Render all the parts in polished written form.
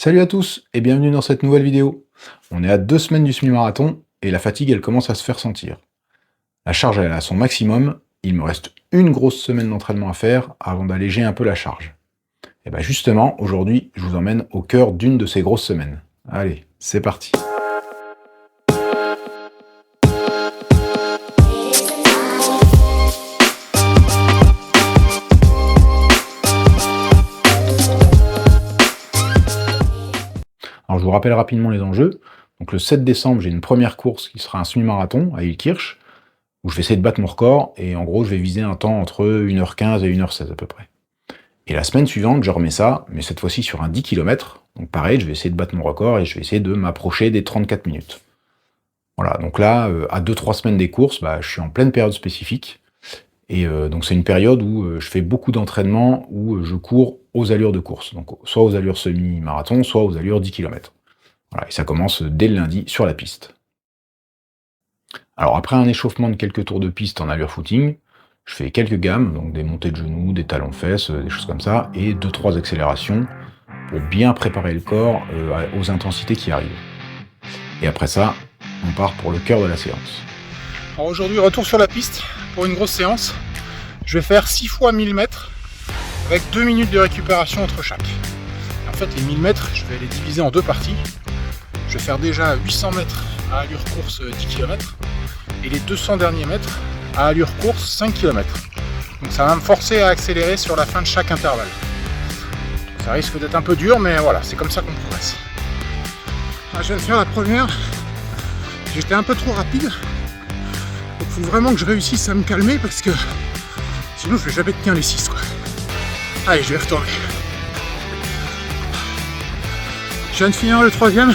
Salut à tous et bienvenue dans cette nouvelle vidéo. On est à 2 semaines du semi-marathon et la fatigue elle commence à se faire sentir. La charge elle est à son maximum, il me reste une grosse semaine d'entraînement à faire avant d'alléger un peu la charge. Et bien justement, aujourd'hui, je vous emmène au cœur d'une de ces grosses semaines. Allez, c'est parti. Alors je vous rappelle rapidement les enjeux. Donc le 7 décembre, j'ai une première course qui sera un semi-marathon à Ilkirch, où je vais essayer de battre mon record, et en gros je vais viser un temps entre 1h15 et 1h16 à peu près. Et la semaine suivante, je remets ça, mais cette fois-ci sur un 10 km. Donc pareil, je vais essayer de battre mon record et je vais essayer de m'approcher des 34 minutes. Voilà, donc là, à 2-3 semaines des courses, je suis en pleine période spécifique. Et donc c'est une période où je fais beaucoup d'entraînement, où je cours aux allures de course. Donc soit aux allures semi-marathon, soit aux allures 10 km. Voilà, et ça commence dès le lundi sur la piste. Alors après un échauffement de quelques tours de piste en allure footing, je fais quelques gammes, donc des montées de genoux, des talons-fesses, des choses comme ça, et 2-3 accélérations pour bien préparer le corps aux intensités qui arrivent. Et après ça, on part pour le cœur de la séance. Alors aujourd'hui, retour sur la piste pour une grosse séance. Je vais faire 6 fois 1000 mètres avec 2 minutes de récupération entre chaque. Et en fait, les 1000 mètres, je vais les diviser en deux parties. Je vais faire déjà 800 mètres à allure course 10 km et les 200 derniers mètres à allure course 5 km. Donc ça va me forcer à accélérer sur la fin de chaque intervalle. Ça risque d'être un peu dur, mais voilà, c'est comme ça qu'on progresse. Je viens de faire la première. J'étais un peu trop rapide. Donc il faut vraiment que je réussisse à me calmer parce que sinon je vais jamais tenir les 6 quoi. Allez, je vais retourner. Je viens de finir le troisième.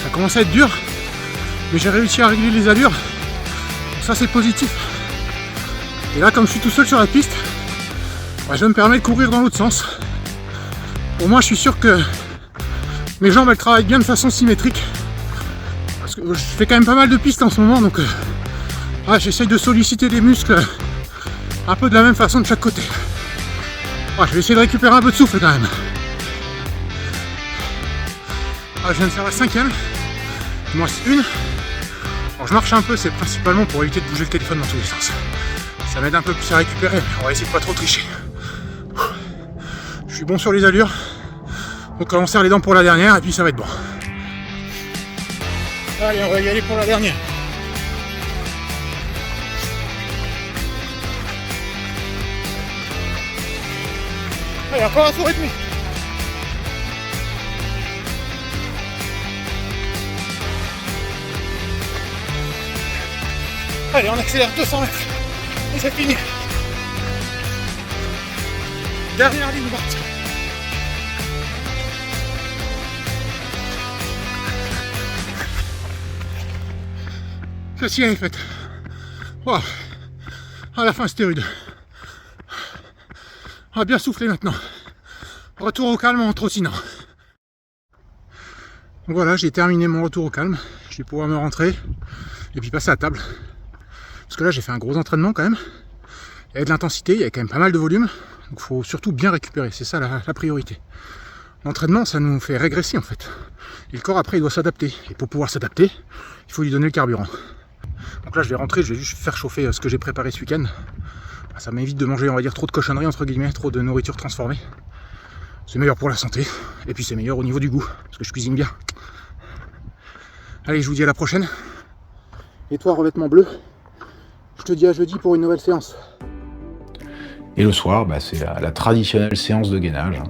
Ça commence à être dur, mais j'ai réussi à régler les allures. Donc ça c'est positif. Et là, comme je suis tout seul sur la piste, je me permets de courir dans l'autre sens. Au moins je suis sûr que mes jambes elles travaillent bien de façon symétrique. Parce que je fais quand même pas mal de pistes en ce moment, donc j'essaye de solliciter les muscles un peu de la même façon de chaque côté. Je vais essayer de récupérer un peu de souffle quand même. Je viens de faire la cinquième. Il me reste une. Alors je marche un peu, c'est principalement pour éviter de bouger le téléphone dans tous les sens. Ça m'aide un peu plus à récupérer, mais on va essayer de pas trop tricher. Je suis bon sur les allures. Donc on serre les dents pour la dernière et puis ça va être bon. Allez, on va y aller pour la dernière. Allez, encore un tour et demi. Allez, on accélère 200 mètres. Et c'est fini. Dernière ligne droite. Celle-ci elle est faite. Wow. À la fin c'était rude. On va bien souffler maintenant. Retour au calme en trottinant. Voilà, j'ai terminé mon retour au calme. Je vais pouvoir me rentrer et puis passer à table. Parce que là j'ai fait un gros entraînement quand même. Il y avait de l'intensité, il y avait quand même pas mal de volume. Donc il faut surtout bien récupérer, c'est ça la priorité. L'entraînement ça nous fait régresser en fait. Et le corps après il doit s'adapter. Et pour pouvoir s'adapter, il faut lui donner le carburant. Donc là je vais rentrer, je vais juste faire chauffer ce que j'ai préparé ce week-end. Ça m'évite de manger on va dire trop de cochonneries entre guillemets, trop de nourriture transformée. C'est meilleur pour la santé. Et puis c'est meilleur au niveau du goût, parce que je cuisine bien. Allez, je vous dis à la prochaine. Et toi revêtement bleu, je te dis à jeudi pour une nouvelle séance. Et le soir, c'est la traditionnelle séance de gainage.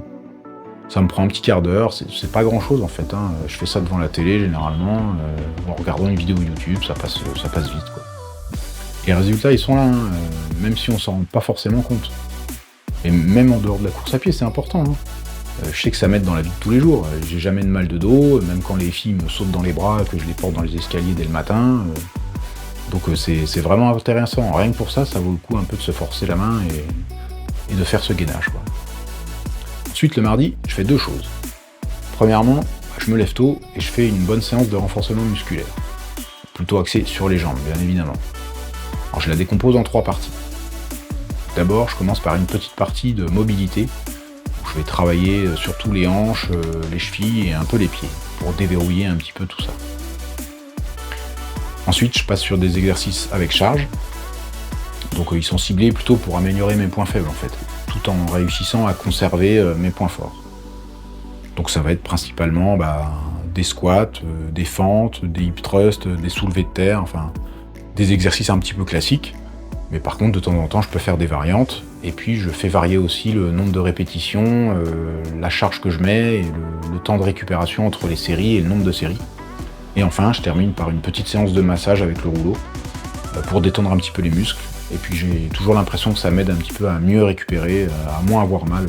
Ça me prend un petit quart d'heure, c'est pas grand chose en fait. Je fais ça devant la télé généralement, en regardant une vidéo YouTube, ça passe vite quoi. Et les résultats ils sont là, même si on s'en rend pas forcément compte. Et même en dehors de la course à pied, c'est important. Je sais que ça m'aide dans la vie de tous les jours. J'ai jamais de mal de dos, même quand les filles me sautent dans les bras, que je les porte dans les escaliers dès le matin. Donc c'est vraiment intéressant. Rien que pour ça, ça vaut le coup un peu de se forcer la main et de faire ce gainage quoi. Ensuite, le mardi, je fais deux choses. Premièrement, je me lève tôt et je fais une bonne séance de renforcement musculaire. Plutôt axée sur les jambes, bien évidemment. Alors, je la décompose en 3 parties. D'abord, je commence par une petite partie de mobilité, où je vais travailler surtout les hanches, les chevilles et un peu les pieds, pour déverrouiller un petit peu tout ça. Ensuite, je passe sur des exercices avec charge. Donc ils sont ciblés plutôt pour améliorer mes points faibles en fait, tout en réussissant à conserver mes points forts. Donc ça va être principalement des squats, des fentes, des hip thrusts, des soulevés de terre, enfin des exercices un petit peu classiques. Mais par contre, de temps en temps, je peux faire des variantes. Et puis, je fais varier aussi le nombre de répétitions, la charge que je mets, et le temps de récupération entre les séries et le nombre de séries. Et enfin, je termine par une petite séance de massage avec le rouleau, pour détendre un petit peu les muscles. Et puis, j'ai toujours l'impression que ça m'aide un petit peu à mieux récupérer, à moins avoir mal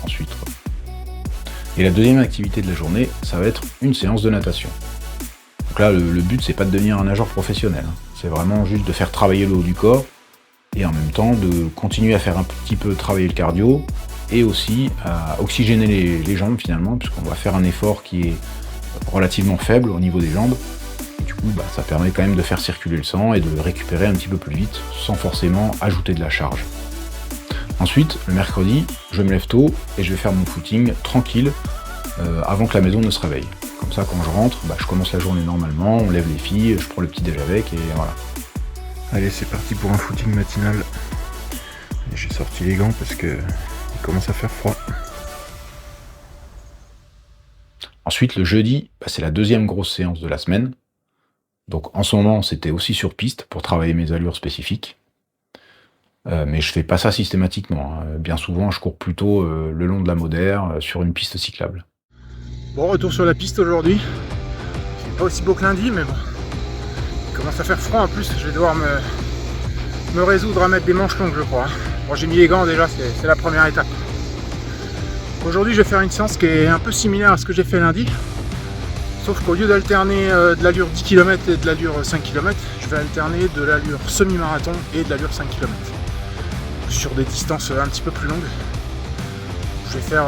ensuite. Et la deuxième activité de la journée, ça va être une séance de natation. Donc là, le but, c'est pas de devenir un nageur professionnel. C'est vraiment juste de faire travailler le haut du corps, et en même temps de continuer à faire un petit peu travailler le cardio et aussi à oxygéner les jambes finalement, puisqu'on va faire un effort qui est relativement faible au niveau des jambes. Et du coup, ça permet quand même de faire circuler le sang et de récupérer un petit peu plus vite sans forcément ajouter de la charge. Ensuite, le mercredi, je me lève tôt et je vais faire mon footing tranquille avant que la maison ne se réveille. Comme ça, quand je rentre, je commence la journée normalement, on lève les filles, je prends le petit déj avec et voilà. Allez, c'est parti pour un footing matinal. J'ai sorti les gants parce que il commence à faire froid. Ensuite, le jeudi, c'est la deuxième grosse séance de la semaine. Donc en ce moment, c'était aussi sur piste pour travailler mes allures spécifiques. Mais je fais pas ça systématiquement. Bien souvent, je cours plutôt le long de la Moder, sur une piste cyclable. Bon, retour sur la piste aujourd'hui. C'est pas aussi beau que lundi, mais bon. Il commence à faire froid en plus, je vais devoir me résoudre à mettre des manches longues je crois. Bon, j'ai mis les gants déjà, c'est la première étape. Aujourd'hui je vais faire une séance qui est un peu similaire à ce que j'ai fait lundi. Sauf qu'au lieu d'alterner de l'allure 10 km et de l'allure 5 km, je vais alterner de l'allure semi-marathon et de l'allure 5 km. Sur des distances un petit peu plus longues. Je vais faire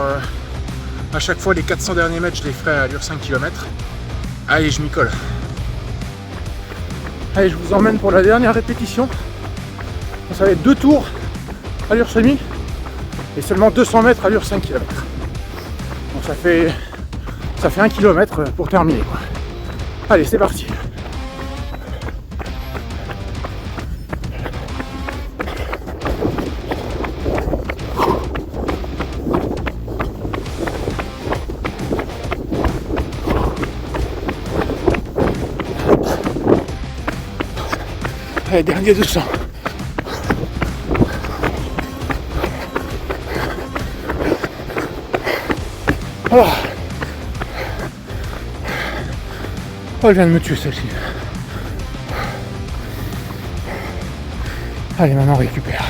à chaque fois les 400 derniers mètres, je les ferai à allure 5 km. Allez, je m'y colle. Allez, je vous emmène pour la dernière répétition. Ça va être 2 tours allure semi et seulement 200 mètres allure 5 km. Donc ça fait 1 km pour terminer quoi. Allez, c'est parti. Allez, dernier 200. Oh, elle vient de me tuer celle-ci. Allez, maintenant on récupère.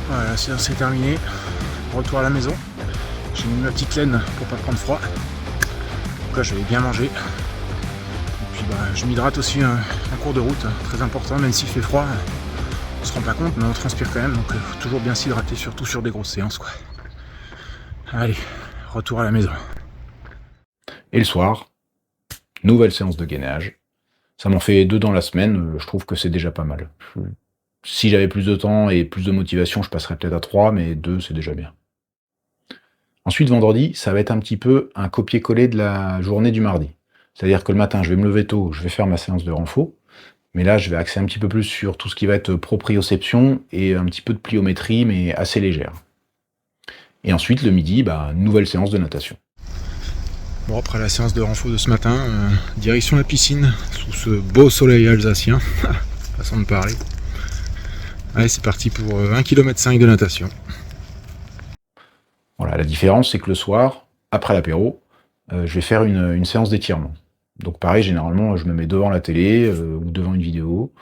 Voilà, la séance est terminée. Retour à la maison. J'ai mis ma petite laine pour pas prendre froid. Donc là, je vais bien manger. Et puis je m'hydrate aussi en cours de route, très important, même s'il fait froid. On se rend pas compte, mais on transpire quand même, donc il faut toujours bien s'hydrater, surtout sur des grosses séances quoi. Allez, retour à la maison. Et le soir, nouvelle séance de gainage. Ça m'en fait 2 dans la semaine, je trouve que c'est déjà pas mal. Si j'avais plus de temps et plus de motivation, je passerais peut-être à 3, mais 2 c'est déjà bien. Ensuite, vendredi, ça va être un petit peu un copier-coller de la journée du mardi. C'est-à-dire que le matin, je vais me lever tôt, je vais faire ma séance de renfo. Mais là, je vais axer un petit peu plus sur tout ce qui va être proprioception et un petit peu de pliométrie, mais assez légère. Et ensuite, le midi, nouvelle séance de natation. Bon, après la séance de renfo de ce matin, direction la piscine, sous ce beau soleil alsacien, façon de parler. Allez, c'est parti pour 1,5 km de natation. Voilà, la différence, c'est que le soir, après l'apéro, je vais faire une séance d'étirement. Donc pareil, généralement, je me mets devant la télé ou devant une vidéo,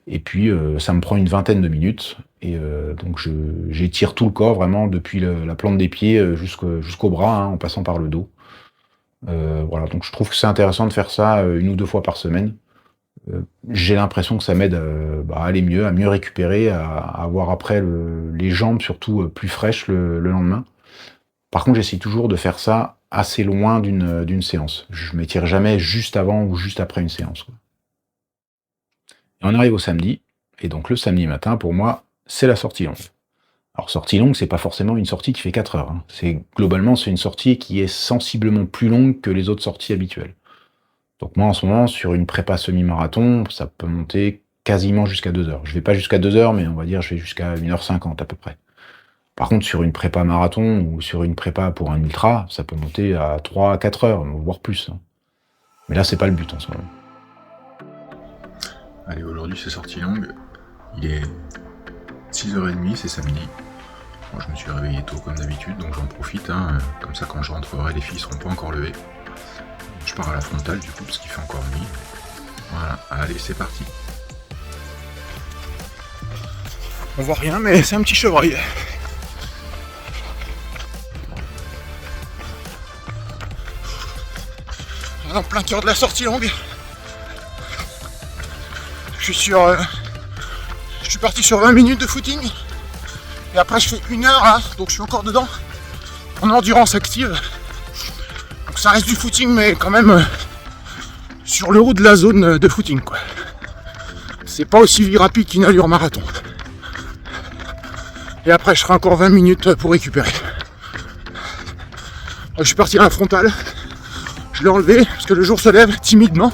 et puis ça me prend une vingtaine de minutes, et donc j'étire tout le corps, vraiment, depuis la plante des pieds jusqu'au bras, en passant par le dos. Voilà, donc je trouve que c'est intéressant de faire ça 1 ou 2 fois par semaine. J'ai l'impression que ça m'aide à aller mieux, à mieux récupérer, à avoir après les jambes surtout plus fraîches le lendemain. Par contre, j'essaie toujours de faire ça assez loin d'une séance. Je m'étire jamais juste avant ou juste après une séance. Et on arrive au samedi, et donc le samedi matin, pour moi, c'est la sortie longue. Alors sortie longue, c'est pas forcément une sortie qui fait 4 heures, hein. Globalement, c'est une sortie qui est sensiblement plus longue que les autres sorties habituelles. Donc moi, en ce moment, sur une prépa semi-marathon, ça peut monter quasiment jusqu'à 2 heures. Je vais pas jusqu'à 2 heures, mais on va dire, je vais jusqu'à 1h50 à peu près. Par contre, sur une prépa marathon ou sur une prépa pour un ultra, ça peut monter à 3 à 4 heures, voire plus, hein. Mais là, c'est pas le but en ce moment. Allez, aujourd'hui c'est sortie longue. Il est 6h30, c'est samedi. Moi je me suis réveillé tôt comme d'habitude, donc j'en profite, hein. Comme ça quand je rentrerai, les filles seront pas encore levées. Je pars à la frontale du coup parce qu'il fait encore nuit. Voilà, allez c'est parti. On voit rien mais c'est un petit chevreuil. En plein cœur de la sortie longue. Je suis parti sur 20 minutes de footing. Et après je fais 1 heure là, donc je suis encore dedans. En endurance active. Donc ça reste du footing mais quand même sur le haut de la zone de footing quoi. C'est pas aussi rapide qu'une allure marathon. Et après je ferai encore 20 minutes pour récupérer. Je suis parti à la frontale. Je l'ai enlevé parce que le jour se lève timidement.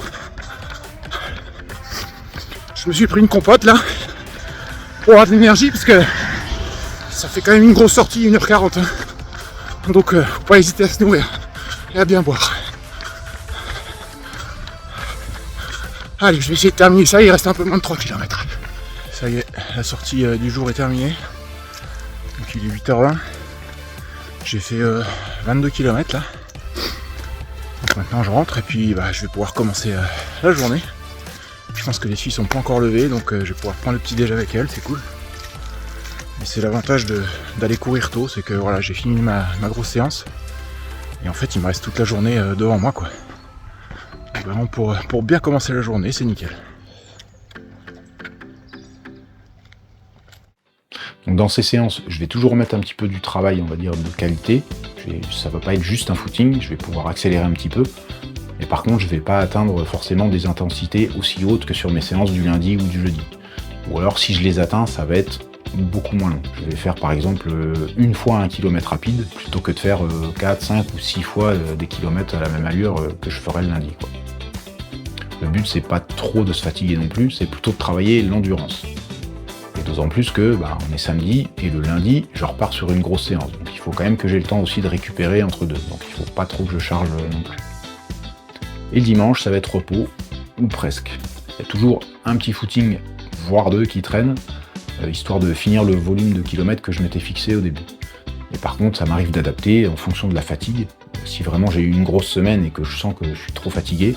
Je me suis pris une compote là pour avoir de l'énergie parce que ça fait quand même une grosse sortie, 1h40. Donc faut pas hésiter à se nourrir et à bien boire. Allez, je vais essayer de terminer ça, il reste un peu moins de 3 km. Ça y est, la sortie du jour est terminée. Donc il est 8h20. J'ai fait 22 km là. Donc maintenant je rentre et puis je vais pouvoir commencer la journée. Je pense que les filles sont pas encore levées, donc je vais pouvoir prendre le petit déj avec elles, c'est cool. Et c'est l'avantage d'aller courir tôt, c'est que voilà, j'ai fini ma grosse séance. Et en fait il me reste toute la journée devant moi quoi. Donc, vraiment pour bien commencer la journée, c'est nickel. Donc dans ces séances, je vais toujours mettre un petit peu du travail, on va dire, de qualité. Ça va pas être juste un footing, je vais pouvoir accélérer un petit peu. Mais par contre, je vais pas atteindre forcément des intensités aussi hautes que sur mes séances du lundi ou du jeudi. Ou alors si je les atteins, ça va être beaucoup moins long. Je vais faire par exemple une fois un kilomètre rapide, plutôt que de faire 4, 5 ou 6 fois des kilomètres à la même allure que je ferais le lundi, quoi. Le but c'est pas trop de se fatiguer non plus, c'est plutôt de travailler l'endurance. Et d'autant plus que on est samedi et le lundi, je repars sur une grosse séance. Donc il faut quand même que j'ai le temps aussi de récupérer entre deux. Donc il faut pas trop que je charge non plus. Et le dimanche, ça va être repos, ou presque. Il y a toujours un petit footing, voire 2 qui traînent, histoire de finir le volume de kilomètres que je m'étais fixé au début. Et par contre, ça m'arrive d'adapter en fonction de la fatigue. Si vraiment j'ai eu une grosse semaine et que je sens que je suis trop fatigué,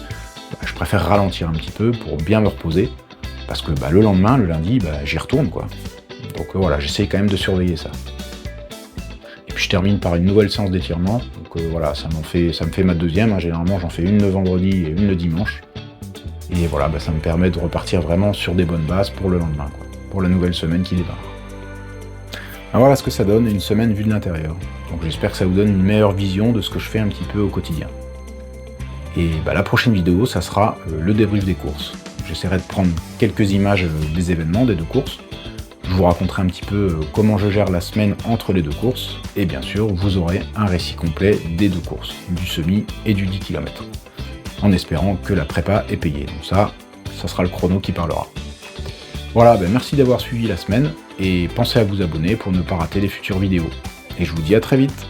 je préfère ralentir un petit peu pour bien me reposer. Parce que le lendemain, le lundi, j'y retourne quoi. Donc voilà, j'essaye quand même de surveiller ça. Et puis je termine par une nouvelle séance d'étirement. Donc voilà, ça me fait ma deuxième, hein. Généralement j'en fais une le vendredi et une le dimanche. Et voilà, ça me permet de repartir vraiment sur des bonnes bases pour le lendemain, quoi. Pour la nouvelle semaine qui démarre. Voilà ce que ça donne, une semaine vue de l'intérieur. Donc j'espère que ça vous donne une meilleure vision de ce que je fais un petit peu au quotidien. Et la prochaine vidéo, ça sera le débrief des courses. J'essaierai de prendre quelques images des événements des 2 courses. Je vous raconterai un petit peu comment je gère la semaine entre les 2 courses. Et bien sûr, vous aurez un récit complet des 2 courses, du semi et du 10 km. En espérant que la prépa est payée. Donc ça sera le chrono qui parlera. Voilà, merci d'avoir suivi la semaine. Et pensez à vous abonner pour ne pas rater les futures vidéos. Et je vous dis à très vite.